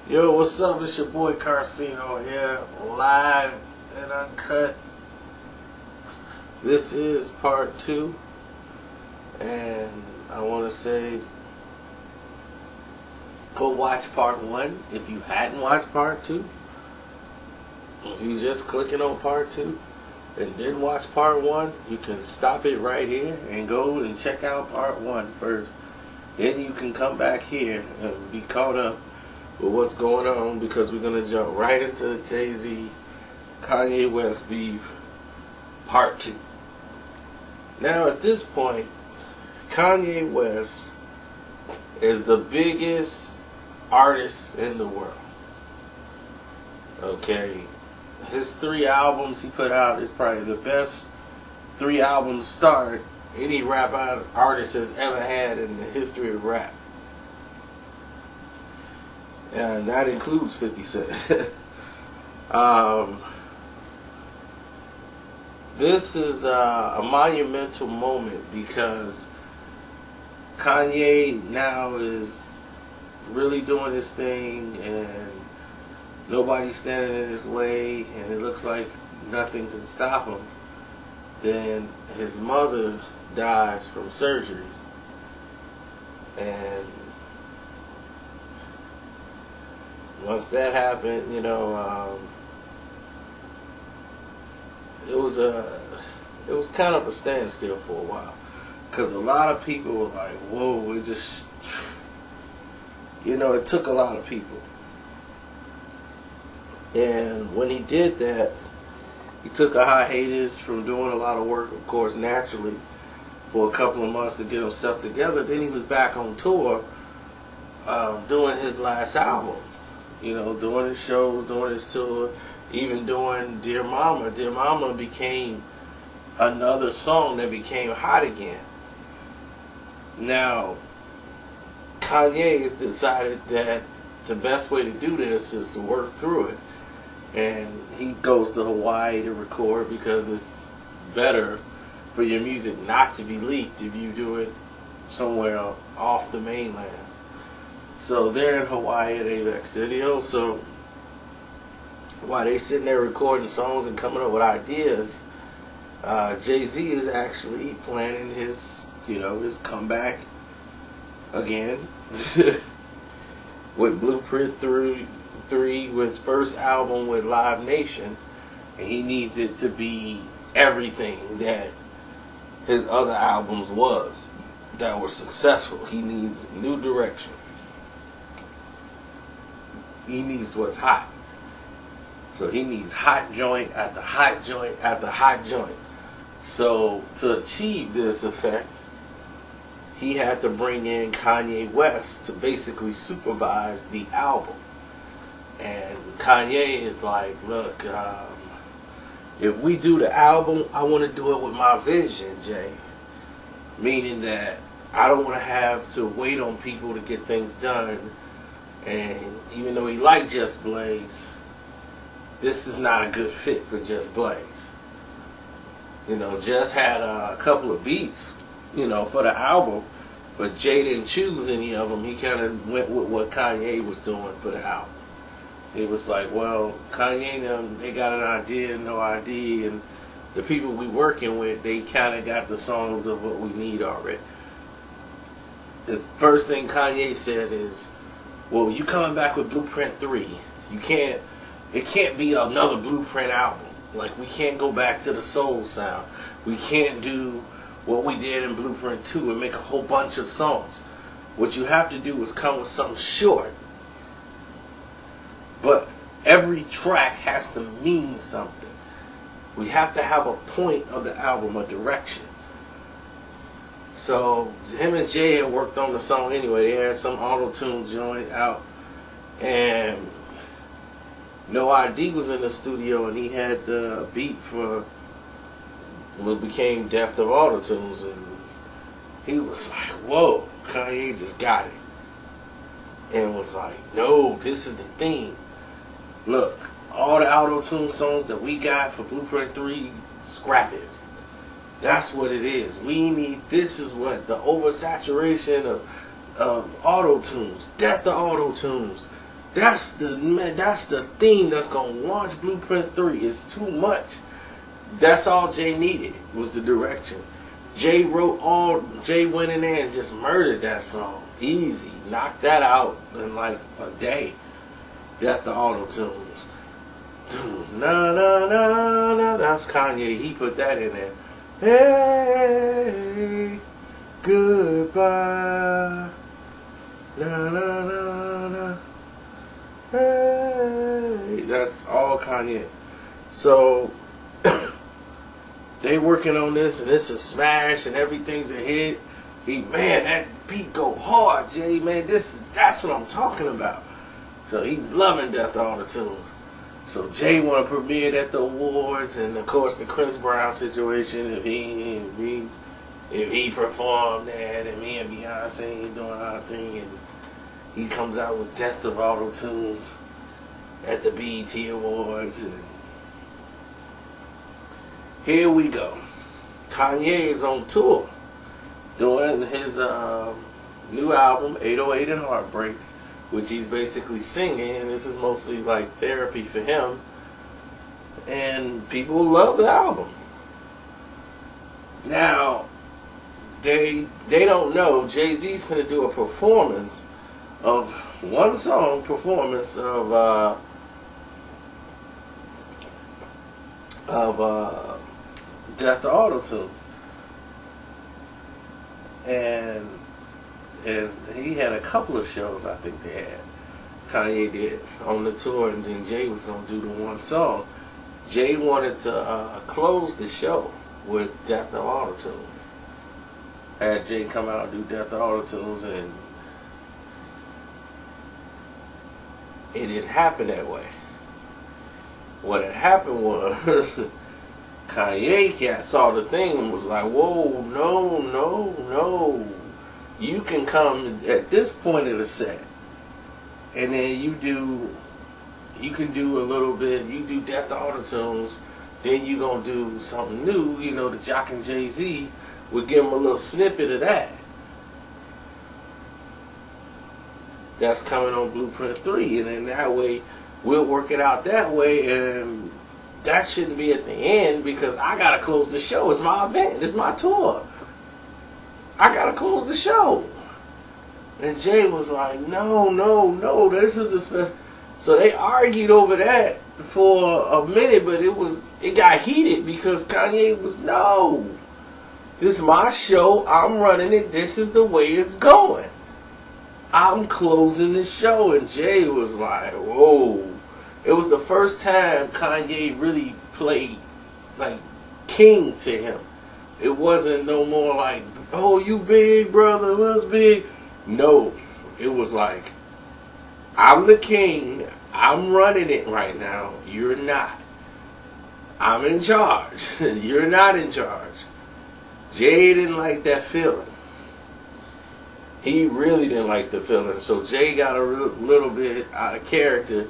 Yo, what's up? It's your boy Carcino here, live and uncut. This is part 2, and I want to say go watch part 1 if you hadn't watched part 2. If you just clicking on part 2 and didn't watch part 1, you can stop it right here and go and check out part 1 first. Then you can come back here and be caught up with what's going on, because we're going to jump right into the Jay-Z Kanye West beef part 2. Now at this point, Kanye West is the biggest artist in the world. Okay, his 3 albums he put out is probably the best 3 album start any rap artist has ever had in the history of rap. And that includes 50 Cent. This is a monumental moment because Kanye now is really doing his thing and nobody's standing in his way, and it looks like nothing can stop him. Then his mother dies from surgery, and once that happened, it was kind of a standstill for a while, because a lot of people were like, whoa, it just, it took a lot of people. And when he did that, he took a hiatus from doing a lot of work, of course, naturally, for a couple of months to get himself together. Then he was back on tour, doing his last album. Doing his shows, doing his tour, even doing Dear Mama. Dear Mama became another song that became hot again. Now, Kanye has decided that the best way to do this is to work through it. And he goes to Hawaii to record because it's better for your music not to be leaked if you do it somewhere off the mainland. So they're in Hawaii at AVEX Studios. So while they sitting there recording songs and coming up with ideas, Jay-Z is actually planning his comeback again with Blueprint 3 with his first album with Live Nation, and he needs it to be everything that his other albums was that were successful. He needs new direction. He needs what's hot. So he needs hot joint after hot joint after hot joint. So to achieve this effect, he had to bring in Kanye West to basically supervise the album. And Kanye is like, look, if we do the album, I want to do it with my vision, Jay. Meaning that I don't want to have to wait on people to get things done. And even though he liked Just Blaze, this is not a good fit for Just Blaze. Just had a couple of beats, for the album, but Jay didn't choose any of them. He kind of went with what Kanye was doing for the album. He was like, well, Kanye, they got an idea, no idea, and the people we working with, they kind of got the songs of what we need already. The first thing Kanye said is, well, you coming back with Blueprint 3. It can't be another Blueprint album. Like, we can't go back to the soul sound. We can't do what we did in Blueprint 2 and make a whole bunch of songs. What you have to do is come with something short. But every track has to mean something. We have to have a point of the album, a direction. So him and Jay had worked on the song anyway. They had some auto-tune joint out, and No ID was in the studio, and he had the beat for what became Death of Auto-Tunes, and he was like, whoa, Kanye just got it. And was like, no, this is the theme. Look, all the auto-tune songs that we got for Blueprint 3, scrap it. That's what it is. This is what the oversaturation of auto-tunes, death of auto-tunes. That's the theme that's gonna launch Blueprint 3. It's too much. That's all Jay needed was the direction. Jay went in there and just murdered that song. Easy. Knocked that out in like a day. Got the auto tunes. Na na na na. That's Kanye. He put that in there. Hey, goodbye. Na na na na. Hey. That's all Kanye. So they working on this, and it's a smash, and everything's a hit. Man, that beat go hard, Jay. Man, that's what I'm talking about. So he's loving Death to All the Tunes. So Jay want to premiere it at the awards, and of course the Chris Brown situation. If he performed that, and me and Beyonce ain't doing our thing, and he comes out with Death of Auto Tunes at the BET Awards, and here we go. Kanye is on tour doing his new album 808 and Heartbreaks, which he's basically singing, and this is mostly like therapy for him, and people love the album. Now they don't know Jay-Z's gonna do a performance of one song performance of Death to Auto-Tune. And he had a couple of shows, I think they had. Kanye did on the tour, and then Jay was going to do the one song. Jay wanted to close the show with Death to Auto-Tune. Had Jay come out and do Death to Auto-Tunes, and it didn't happen that way. What had happened was Kanye saw the thing and was like, whoa, no. You can come at this point of the set, and then you can do a little bit, you do Death to Auto-Tunes, then you gonna do something new, the Jock and Jay-Z would give him a little snippet of that. That's coming on Blueprint 3, and then that way, we'll work it out that way, and that shouldn't be at the end, because I gotta close the show. It's my event, it's my tour. I gotta close the show. And Jay was like, no, this is the special. So they argued over that for a minute, but it got heated because Kanye was, no, this is my show, I'm running it, this is the way it's going. I'm closing the show. And Jay was like, whoa. It was the first time Kanye really played like king to him. It wasn't no more like, oh, you big, brother, what's big? No, it was like, I'm the king, I'm running it right now, you're not. I'm in charge, you're not in charge. Jay didn't like that feeling. He really didn't like the feeling. So Jay got a little bit out of character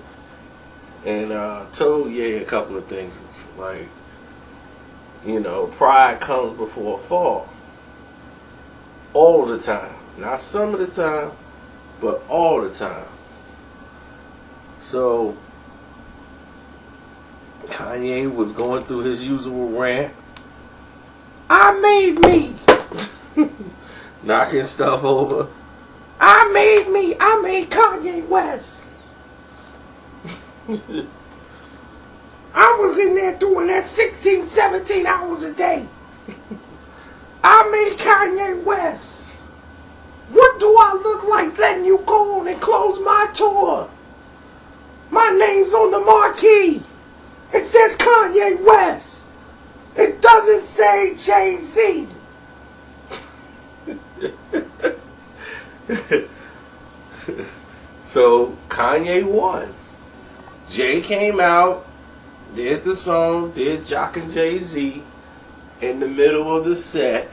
and told Ye a couple of things. Like, pride comes before a fall. All the time. Not some of the time, but all the time. So Kanye was going through his usual rant. I made knocking stuff over. I made Kanye West. I was in there doing that 16, 17 hours a day. I made Kanye West. What do I look like letting you go on and close my tour? My name's on the marquee. It says Kanye West. It doesn't say Jay-Z. So Kanye won. Jay came out, did the song, did Jock and Jay-Z in the middle of the set.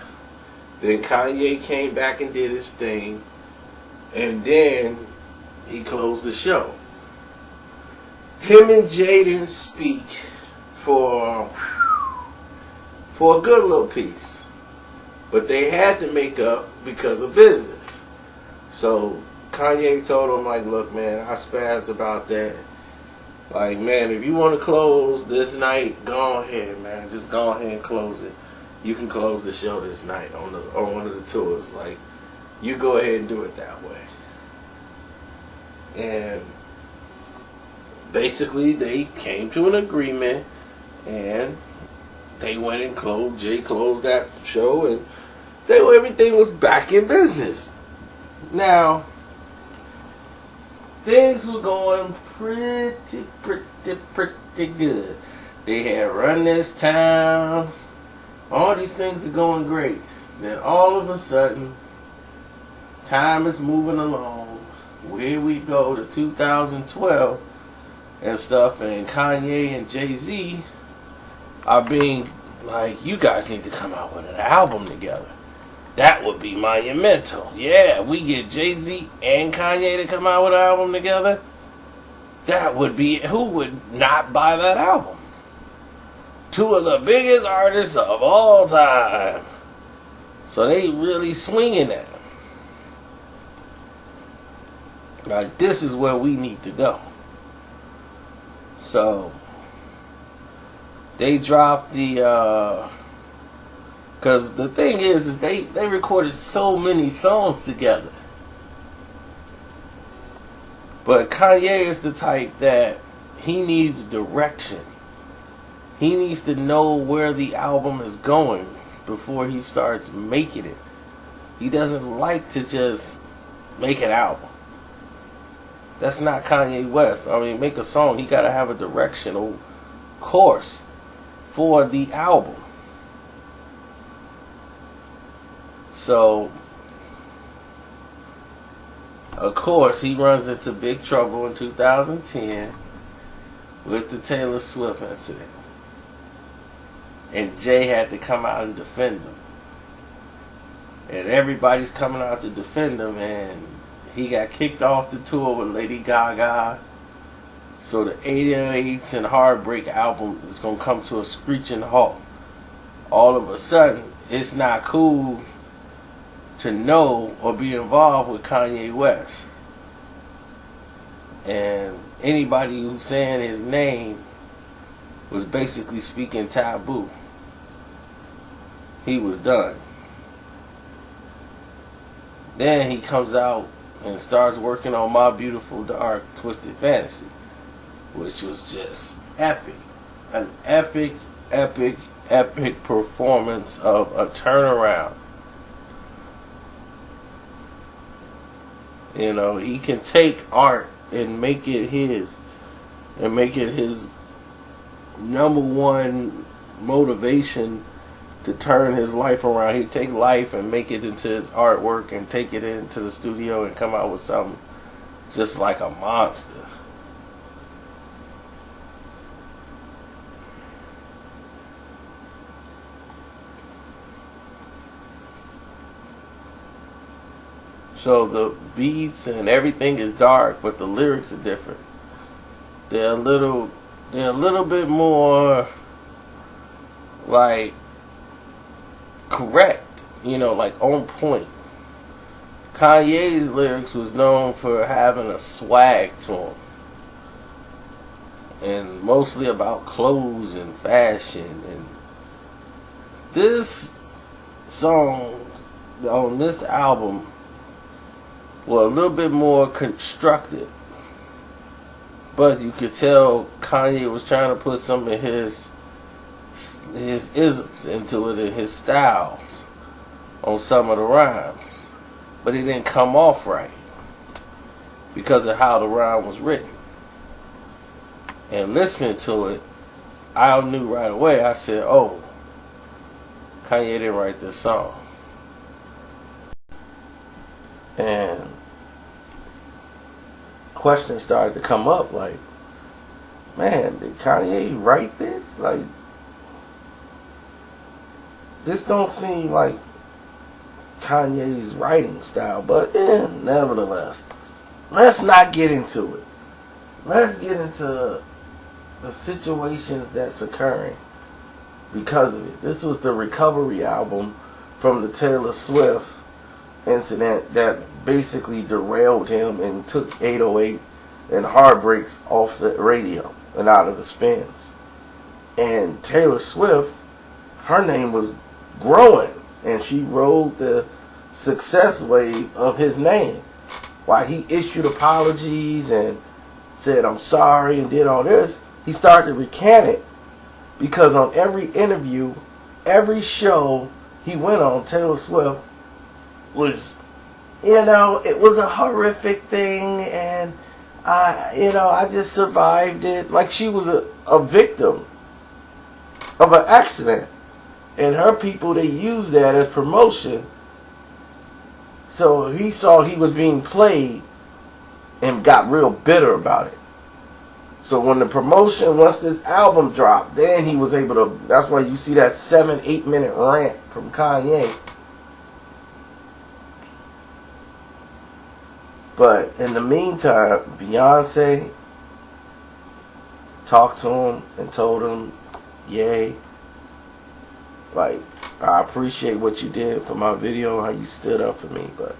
Then Kanye came back and did his thing, and then he closed the show. Him and Jay didn't speak for a good little piece, but they had to make up because of business. So Kanye told him, like, look, man, I spazzed about that. Like, man, if you want to close this night, go ahead, man. Just go ahead and close it. You can close the show this night on one of the tours. Like, you go ahead and do it that way. And basically, they came to an agreement, and they went and closed. Jay closed that show, and everything was back in business. Now, things were going pretty good. They had run this town. All these things are going great. Then all of a sudden, time is moving along. Here we go to 2012 and stuff, and Kanye and Jay-Z are being like, you guys need to come out with an album together. That would be monumental. Yeah, we get Jay-Z and Kanye to come out with an album together. That would be, who would not buy that album? Two of the biggest artists of all time. So they really swinging at him. Like, this is where we need to go. So they dropped the because the thing is they recorded so many songs together. But Kanye is the type that he needs direction. He needs to know where the album is going before he starts making it. He doesn't like to just make an album. That's not Kanye West. I mean, make a song, he gotta have a directional course for the album. So, of course, he runs into big trouble in 2010 with the Taylor Swift incident. And Jay had to come out and defend him. And everybody's coming out to defend him, and he got kicked off the tour with Lady Gaga. So the 808s and Heartbreak album is going to come to a screeching halt. All of a sudden, it's not cool to know or be involved with Kanye West. And anybody who's saying his name was basically speaking taboo. He was done. Then he comes out and starts working on My Beautiful Dark Twisted Fantasy, which was just epic. An epic, epic, epic performance of a turnaround. You know, he can take art and make it his, and make it his number one motivation to turn his life around. He'd take life and make it into his artwork and take it into the studio and come out with something just like a monster. So the beats and everything is dark, but the lyrics are different. They're a little bit more like correct, you know, like on point. Kanye's lyrics was known for having a swag to them, and mostly about clothes and fashion. And this song on this album were a little bit more constructed, but you could tell Kanye was trying to put some of his isms into it and his styles on some of the rhymes, but it didn't come off right because of how the rhyme was written. And listening to it, I knew right away. I said, "Oh, Kanye didn't write this song." And questions started to come up like, man, did Kanye write this? Like, this don't seem like Kanye's writing style. But nevertheless, let's not get into it. Let's get into the situations that's occurring because of it. This was the recovery album from the Taylor Swift incident that basically derailed him and took 808 and Heartbreaks off the radio and out of the spins. And Taylor Swift, her name was growing, and she rode the success wave of his name. While he issued apologies and said, I'm sorry, and did all this, he started to recant it. Because on every interview, every show he went on, Taylor Swift was, it was a horrific thing, and I just survived it. Like she was a victim of an accident. And her people, they used that as promotion. So he saw he was being played and got real bitter about it. So when the promotion, once this album dropped, then he was able to, that's why you see that 7-8 minute rant from Kanye. But in the meantime, Beyonce talked to him and told him, yay, like, I appreciate what you did for my video, how you stood up for me, but,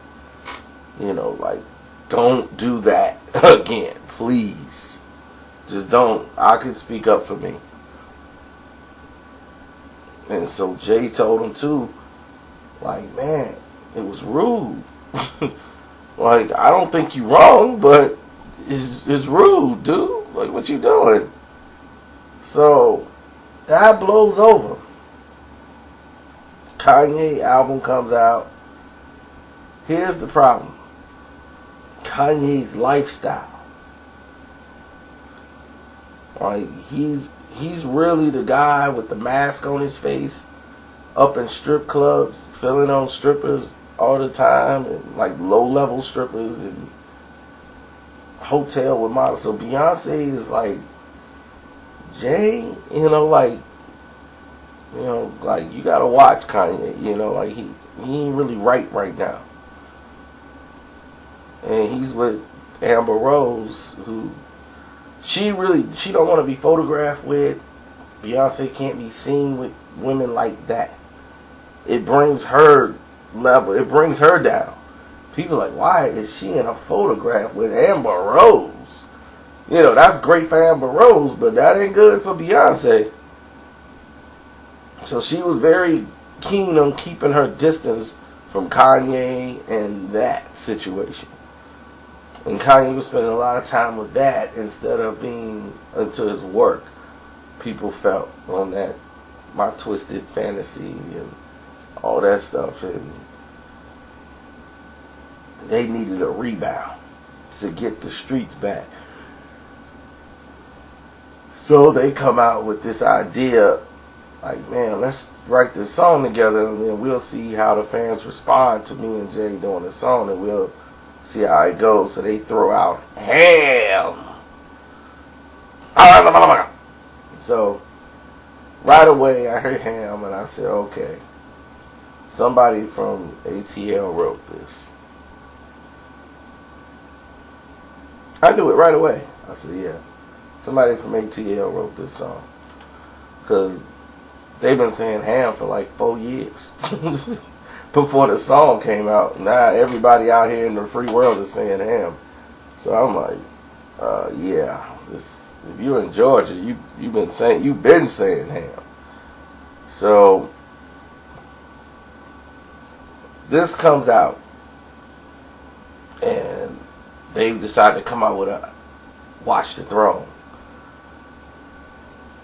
like, don't do that again, please. Just don't. I can speak up for me. And so Jay told him too, like, man, it was rude. Like, I don't think you wrong, but it's rude, dude. Like, what you doing? So that blows over. Kanye album comes out. Here's the problem. Kanye's lifestyle. Like, he's really the guy with the mask on his face, up in strip clubs, filling on strippers all the time, and like low-level strippers and hotel with models. So Beyonce is like, Jay, like you gotta watch Kanye, like he ain't really right now. And he's with Amber Rose, who she don't want to be photographed with. Beyonce can't be seen with women like that. It brings her level, it brings her down. People are like, why is she in a photograph with Amber Rose? That's great for Amber Rose, but that ain't good for Beyonce. So she was very keen on keeping her distance from Kanye and that situation. And Kanye was spending a lot of time with that instead of being into his work. People felt on that, My Twisted Fantasy and all that stuff. And they needed a rebound to get the streets back. So they come out with this idea, like, man, let's write this song together and then we'll see how the fans respond to me and Jay doing the song, and we'll see how it goes. So they throw out Ham. So right away I heard Ham and I said, okay, somebody from ATL wrote this. I knew it right away. I said, yeah, somebody from ATL wrote this song. Because they've been saying Ham for like 4 years. Before the song came out. Now everybody out here in the free world is saying Ham. So I'm like, yeah, if you're in Georgia, you've been saying Ham. So this comes out, and they decided to come out with a Watch the Throne.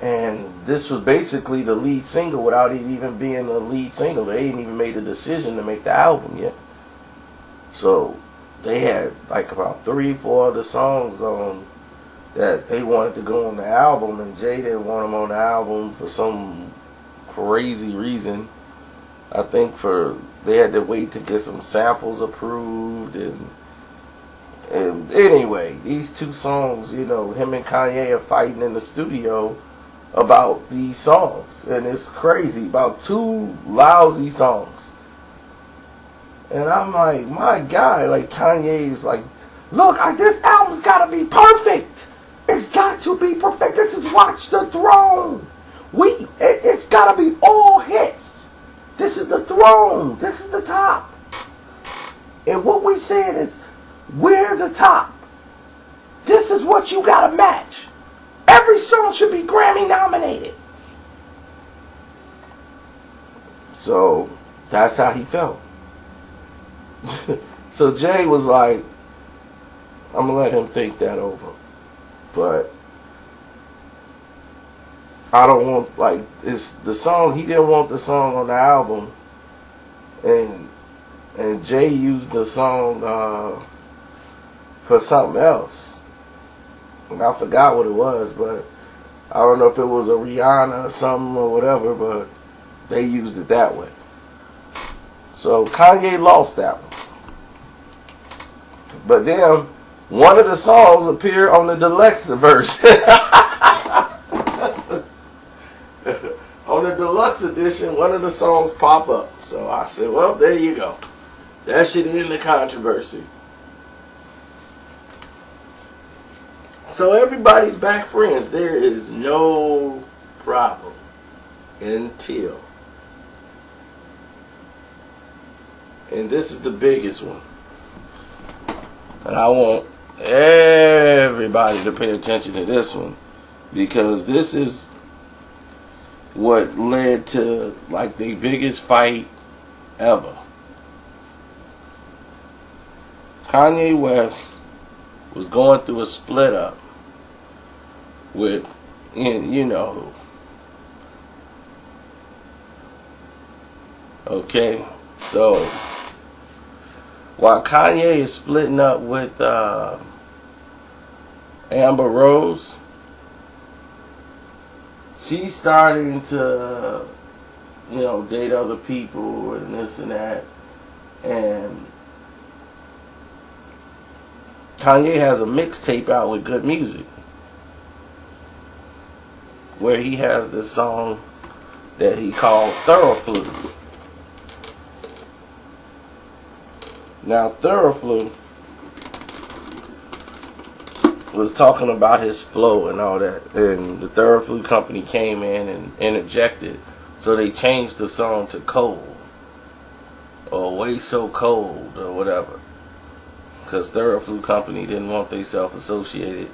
And this was basically the lead single without it even being the lead single. They ain't even made a decision to make the album yet. So they had like about 3-4 other songs on that they wanted to go on the album, and Jay didn't want them on the album for some crazy reason. I think they had to wait to get some samples approved, and anyway, these two songs, him and Kanye are fighting in the studio about these songs, and it's crazy, about 2 lousy songs. And I'm like, my God, like Kanye's like, look, this album's gotta be perfect. It's got to be perfect. This is Watch the Throne. It's gotta be all hits. This is the throne. This is the top. And what we said is, we're the top. This is what you gotta match. Every song should be Grammy nominated. So that's how he felt. So Jay was like, I'm gonna let him think that over. But I don't want, like, it's the song, he didn't want the song on the album. And Jay used the song for something else. And I forgot what it was, but I don't know if it was a Rihanna or something or whatever, but they used it that way. So Kanye lost that one. But then one of the songs appeared on the deluxe version. On the deluxe edition, one of the songs pop up. So I said, well, there you go. That shit in the controversy. So everybody's back friends. There is no problem until, and this is the biggest one, and I want everybody to pay attention to this one, because this is what led to, like, the biggest fight ever. Kanye West was going through a split up with, you know, okay, so while Kanye is splitting up with Amber Rose, she's starting to, you know, date other people and this and that. And Kanye has a mixtape out with good music, where he has this song that he called Thoroughflu. Now, Thoroughflu was talking about his flow and all that, and the Thoroughflu company came in and interjected, so they changed the song to Cold, or Way So Cold, or whatever, because Thoroughflu company didn't want themselves associated,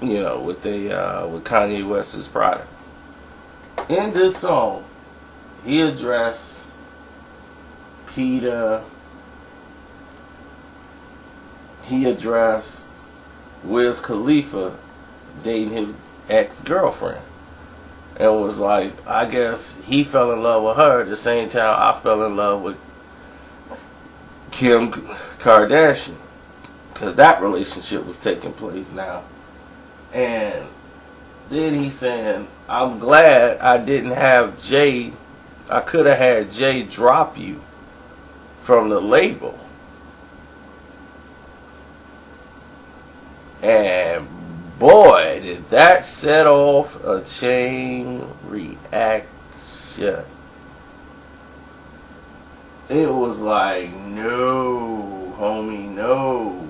you know, with Kanye West's product. In this song, he addressed Peter. He addressed Wiz Khalifa dating his ex-girlfriend, and was like, I guess he fell in love with her at the same time I fell in love with Kim Kardashian, because that relationship was taking place now. And then he's saying, I'm glad I didn't have Jay, I could have had Jay drop you from the label. And boy, did that set off a chain reaction. It was like, no, homie, no.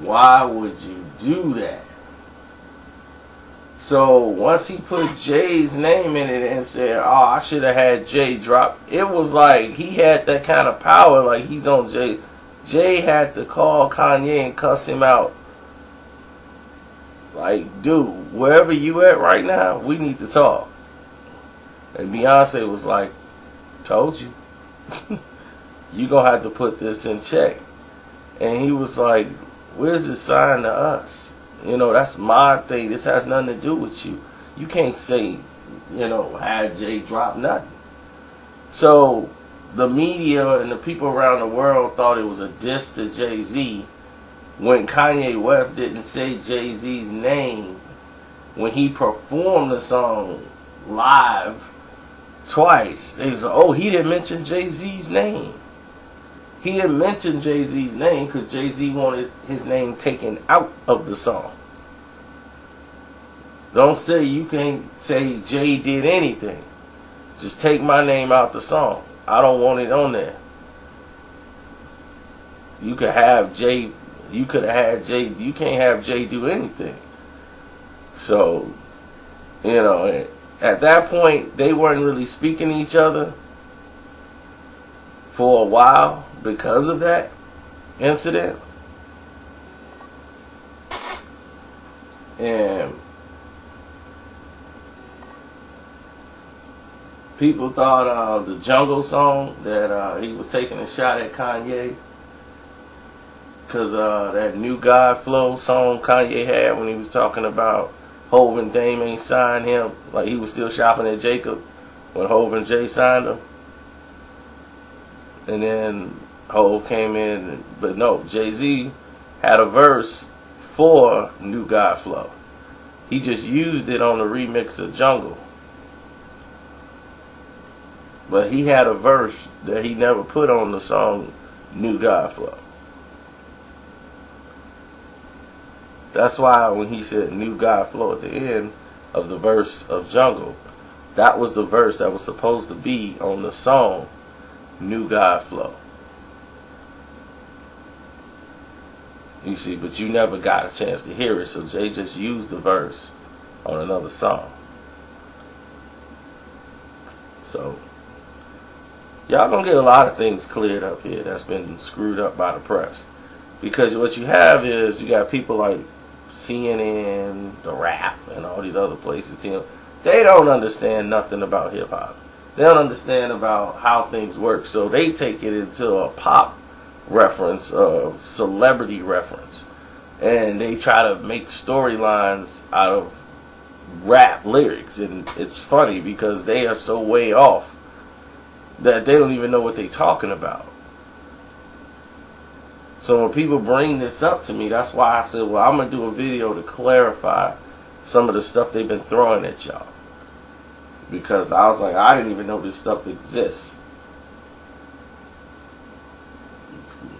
Why would you do that? So once he put Jay's name in it and said, oh, I should have had Jay drop, it was like he had that kind of power, like he's on Jay. Jay had to call Kanye and cuss him out. Like, dude, wherever you at right now, we need to talk. And Beyonce was like, told you. You gonna have to put this in check. And he was like, where's it signed to us? You know, that's my thing. This has nothing to do with you. You can't say, you know, had Jay drop nothing. So the media and the people around the world thought it was a diss to Jay-Z when Kanye West didn't say Jay-Z's name when he performed the song live twice. They was like, oh, he didn't mention Jay-Z's name. He didn't mention Jay-Z's name because Jay-Z wanted his name taken out of the song. Don't say, you can't say Jay did anything. Just take my name out the song. I don't want it on there. You could have Jay, you could have had Jay, you can't have Jay do anything. So, you know, at that point, they weren't really speaking to each other. for a while because of that incident. And people thought the Jungle song that he was taking a shot at Kanye, because that New God Flow song Kanye had when he was talking about Hov and Dame ain't signed him, like he was still shopping at Jacob when Hov and Jay signed him. And then Hov came in, but no, Jay-Z had a verse for New God Flow. He just used it on the remix of Jungle. But he had a verse that he never put on the song New God Flow. That's why when he said New God Flow at the end of the verse of Jungle, that was the verse that was supposed to be on the song New God Flow. You see, but you never got a chance to hear it, so Jay just used the verse on another song. So y'all gonna get a lot of things cleared up here that's been screwed up by the press. Because what you have is, you got people like CNN, The Rap, and all these other places. They don't understand nothing about hip hop. They don't understand about how things work. So they take it into a pop reference, of celebrity reference. And they try to make storylines out of rap lyrics. And it's funny because they are so way off that they don't even know what they're talking about. So when people bring this up to me, that's why I said, well, I'm going to do a video to clarify some of the stuff they've been throwing at y'all. Because I was like, I didn't even know this stuff exists.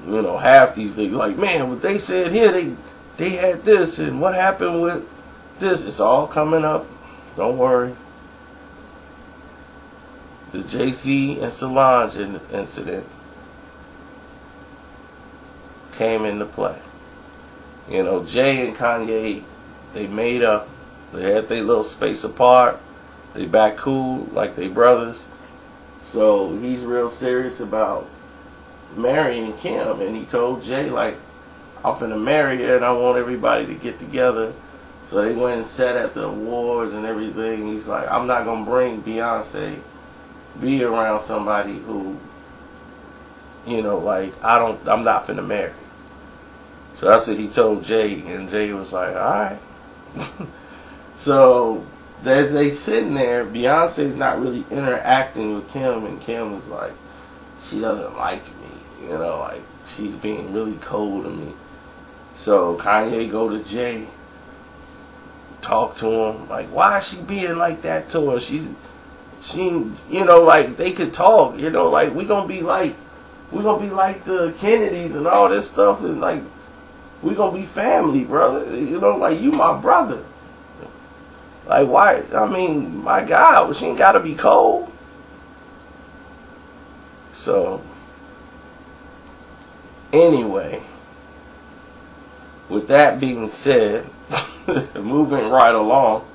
You know, half these things, like, man, what they said here, they had this, and what happened with this? It's all coming up. Don't worry. The JC and Solange incident came into play. You know, Jay and Kanye, they made up. They had their little space apart. They back cool like they brothers. So he's real serious about marrying Kim, and he told Jay, like, I'm finna marry her and I want everybody to get together. So they went and sat at the awards and everything. He's like, I'm not gonna bring Beyonce be around somebody who, you know, like, I'm not finna marry. So that's what he told Jay, and Jay was like, alright. So as they sitting there, Beyonce's not really interacting with Kim, and Kim is like, she doesn't like me, you know, like, she's being really cold to me. So Kanye go to Jay, talk to him, like, why is she being like that to her? She, you know, like, they could talk, you know, like, we gonna be like the Kennedys and all this stuff, and like, we gonna be family, brother, you know, like, you my brother. Like, why? I mean, my God, she ain't gotta be cold. So, anyway, with that being said, moving right along,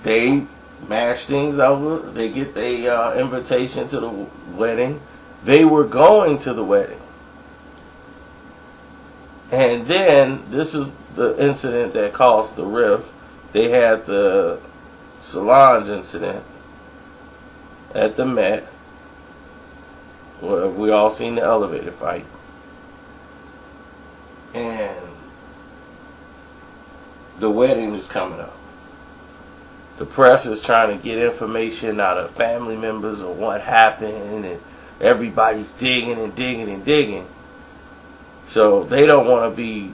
they mash things over. They get their invitation to the wedding. They were going to the wedding. And then, this is the incident that caused the rift. They had the Solange incident at the Met, where we all seen the elevator fight. And the wedding is coming up. The press is trying to get information out of family members of what happened, and everybody's digging and digging and digging. So they don't want to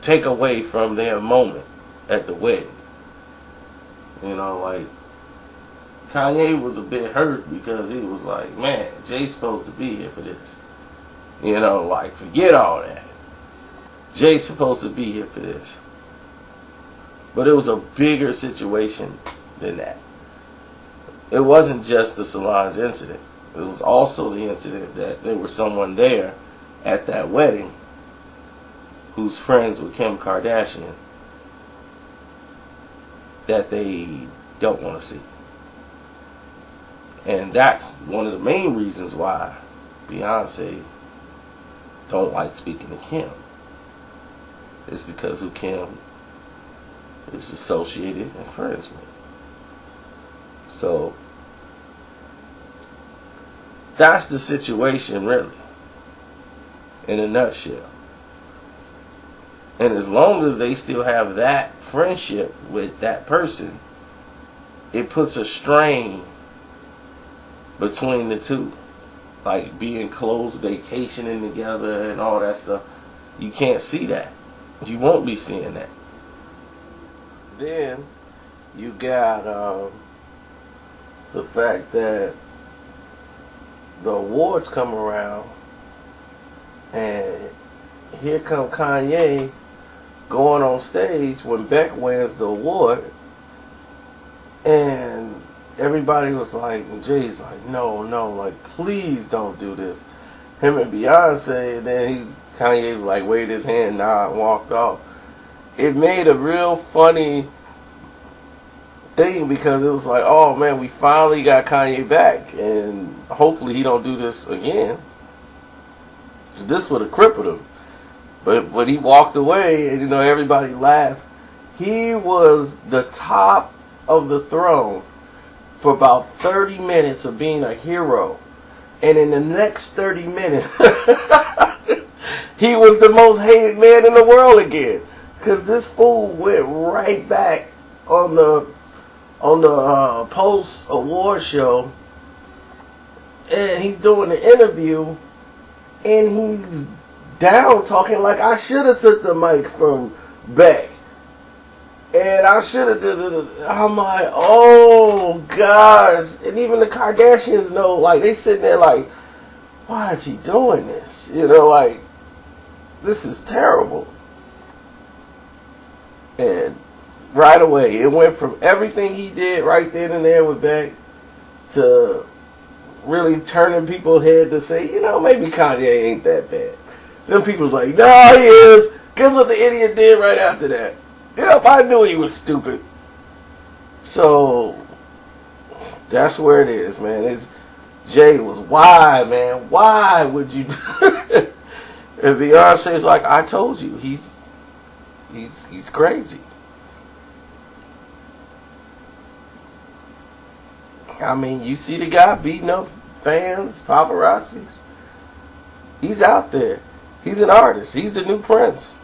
take away from their moment at the wedding. You know, like, Kanye was a bit hurt because he was like, man, Jay's supposed to be here for this. You know, like, forget all that. Jay's supposed to be here for this. But it was a bigger situation than that. It wasn't just the Solange incident. It was also the incident that there was someone there at that wedding who's friends with Kim Kardashian that they don't want to see. And that's one of the main reasons why Beyonce don't like speaking to Kim. It's because who Kim is associated and friends with. So that's the situation, really, in a nutshell. And as long as they still have that friendship with that person, it puts a strain between the two. Like being close, vacationing together and all that stuff. You can't see that. You won't be seeing that. Then you got the fact that the awards come around and here come Kanye going on stage when Beck wins the award, and everybody was like, and Jay's like, no, like, please don't do this. Him and Beyonce, and then Kanye was like, waved his hand, and walked off. It made a real funny thing because it was like, oh man, we finally got Kanye back, and hopefully he don't do this again. This would have crippled him. But when he walked away, and everybody laughed, he was the top of the throne for about 30 minutes of being a hero. And in the next 30 minutes, he was the most hated man in the world again. Because this fool went right back on the post-award show, and he's doing the interview, and he's down talking like, I should have took the mic from Beck. And I should have did it. I'm like, oh gosh. And even the Kardashians know, like, they sitting there like, why is he doing this? Like, this is terrible. And right away, it went from everything he did right then and there with Beck to really turning people's head to say, maybe Kanye ain't that bad. Then people's like, no, he is. Guess what the idiot did right after that? Yep, I knew he was stupid. So that's where it is, man. Jay was, why, man? Why would you? And Beyonce's like, I told you, he's crazy. I mean, you see the guy beating up fans, paparazzis. He's out there. He's an artist. He's the new Prince.